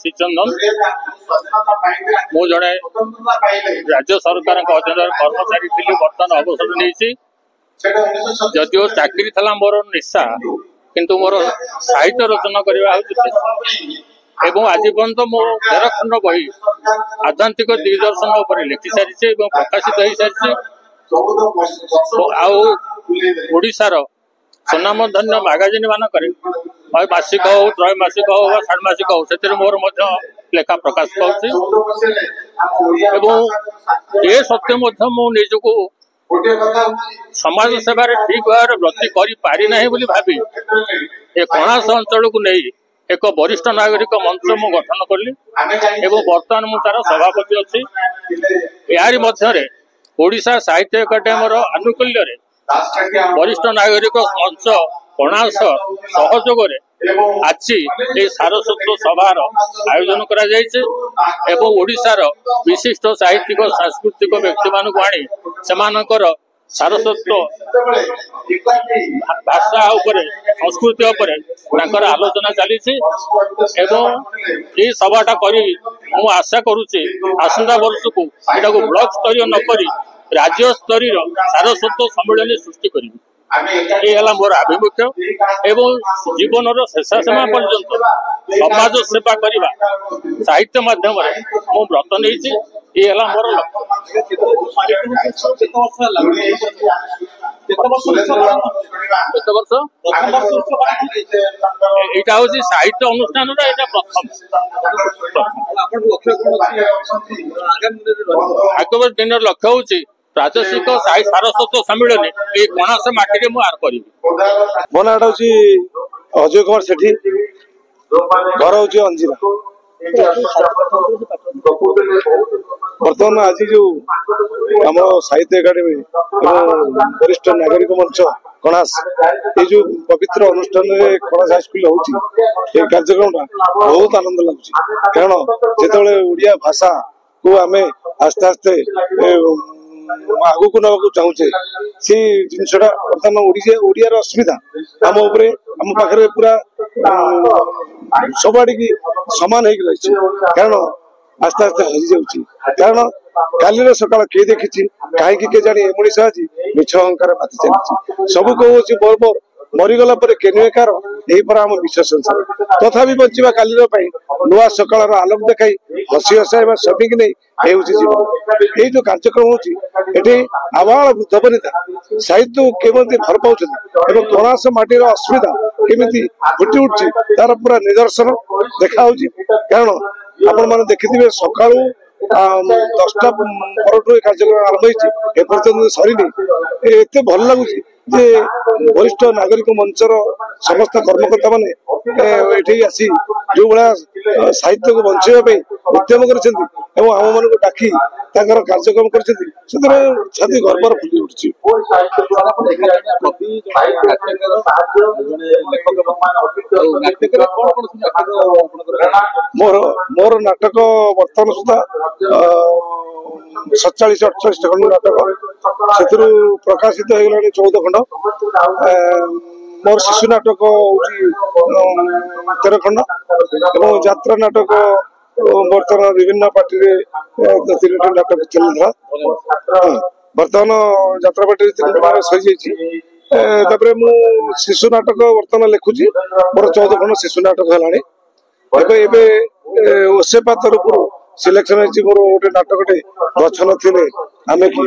आशीष चंदन मु जड़े राज्य सरकार अधीन कर्मचारी थी बर्तमान अवसर नहीं जदिव चाकरी था मोर निशा किंतु मोर साहित्य रचना करवा एवं आज पर्यंत मो 13 खंड बही आध्यात्मिक दिग्दर्शन उपर लिखि सारी प्रकाशित हो सारी आशार सुनामधन्य मैगजीन मानक मासिक हो त्रैमासिक हो षाण्मासिक हो से मोर लेखा प्रकाश पाऊँ ये सत्य निजक समाज सेवार ठीक भाव व्रती करना भावी ए कणास अंचल को नहीं एक वरिष्ठ नागरिक मंच मु गठन कली बर्तमान मु तार सभापति अच्छी यारी मध्य ओडिशा साहित्य एकाडेमी आनुकूल्य वरिष्ठ नागरिक मंच कणास सहयोग आज ये सारस्वत सभार आयोजन कर ओडिशार विशिष्ट साहित्यिक सांस्कृतिक व्यक्ति मानक आनी से सारस्वत भाषा संस्कृति आलोचना चली सभाटा करी मु आशा करुच्ची आसंता वर्ष को ब्लॉक स्तरीय नक राज्य स्तरीय सारस्वत सम्मेलन सृष्टि करी ये मोर आभिमुख्य एवं जीवन शेषा सीमा पर्यंत समाज सेवा करने साहित्य माध्यम मु व्रत नहीं ये मोर लक्ष्य हूँ साहित्य अनुष्ठान प्रथम आगामी दिन लक्ष्य हूँ प्रादेशिक सारस्वत सम्मेलन ये कणास माटी में आर करी मो ना अजय कुमार सेठी घर हूँ अंजिरा बर्तमान आज जो आम साहित्य एकाडेमी वरिष्ठ नागरिक मंच कणास ये जो पवित्र अनुष्ठान कणास हाईस्कूल होची कार्यक्रम बहुत आनंद लगुच कारण जिते ओडिया भाषा को आम आस्ते आस्ते आगु को नवा चाहूचे से जिनसा बर्तमान ओडियार अस्मिता आम आम पाखे पूरा सब आड़ की सामान हो कारण आस्ते आस्ते हजि जाऊँगी कारण काली सकाल किए देखी कहीं किए जानी मनीष आज मिछ अहंकार माति चली सब कौन मोर मरीगला केनुएकार यही पर आम विश्व संसार तथापि बचा काली नुआ सकाल आलोक देखाई हसी हसाइबा सभी नहीं ये जीवन ये जो कार्यक्रम होती आबाल वृद्ध वनिता साहित्य केमती भल पाँच कणास माटीर अस्मिता केमी फुटी उठी तार पूरा निदर्शन देखा कारण आपण मैंने देखिथे सका 10टा पर कार्यक्रम आरंभ होपर्यंत सरीनी एत भल लगुच वरिष्ठ नागरिक मंचर समस्त कर्मकर्ता मैंने आसी जो भाया साहित्य को बचाई उद्यम कर आम मान डाकी कार्यक्रम कर छाती गर्वर फुली उठी मोर नाटक बर्तमान सुधा 47-48 खंड नाटक से प्रकाशित हो गला 14 खंड मोर शिशु नाटक हूँ 13 खंड और यात्रा नाटक बर्तमान विभिन्न पार्टी 3टा नाटक चलता बर्तमान यात्रा पार्टी 3टा सरी जाइए मु शिशु नाटक बर्तमान लिखुची मोर 14 खंड शिशु नाटक है ओसेपा तरफ सिलेक्शन मोर गोटे नाटकटे गछ नथिले आमे कि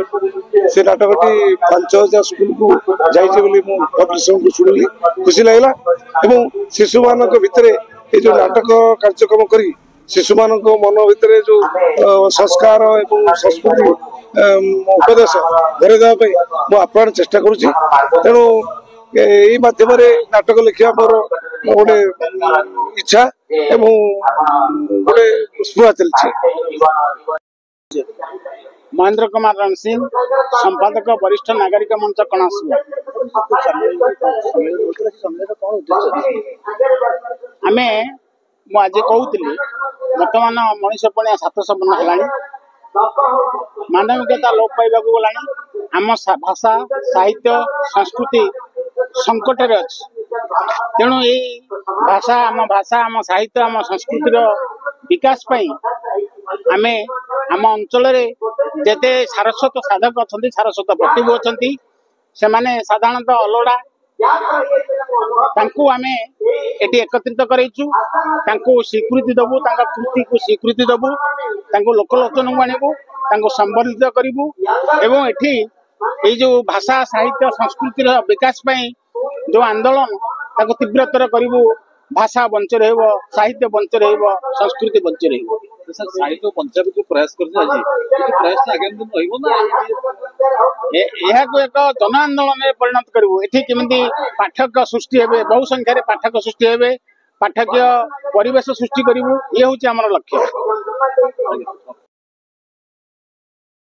से नाटकटी 5000 स्कूल को जाइए पब्लिशर को शुणिली खुशी लगला एवं शिशु मान भितर ये जो नाटक कार्यक्रम करी शिशु मान मन भितर जो संस्कार एवं संस्कृति उपदेश घरे देवाई मु आप्राण चेष्टा करुच्ची तेणु यही माध्यम नाटक लिखा मोर गोटे इच्छा एवं गोटे स्पृहा चलती महेंद्र कुमार रण सिंह संपादक वरिष्ठ नागरिक मंच कणास आम मुझे कहूली बर्तमान मनीष पणिया 700 बन है मानविकता लोप पाइबा गला आम भाषा साहित्य संस्कृति संकट अच्छी तेणु ये भाषा आम साहित्य आम संस्कृतिर विकास पाई आमे आम अंचल जेते सारस्वत साधक अच्छा सारस्वत प्रतिभू अच्छा से माने साधारणतः अलोड़ा तांकु आमे एटी एकत्रित करैछु तांकु स्वीकृति दबु तांका कृति को स्वीकृति दबु तांकु लोकलोचन को आनिबु तांकु संवर्धित करिबु एवं एठी ए जो भाषा साहित्य संस्कृतिर विकास पाई जो आंदोलन ताको तीव्रतर करिबु भाषा बंच रहइबो साहित्य बंच रहइबो संस्कृति बंच रहइबो सर साहित्य बंचाबे जो प्रयास करछे आज ये प्रयास आगामी दिन रहइबो ना यह को एक जन आंदोलन में परिणत करिबु एठी केमिति पाठक सृष्टि हेबे बहु संख्या रे पाठक सृष्टि हेबे पाठकीय परिवेश सृष्टि करिबु ये होची हमर लक्ष्य।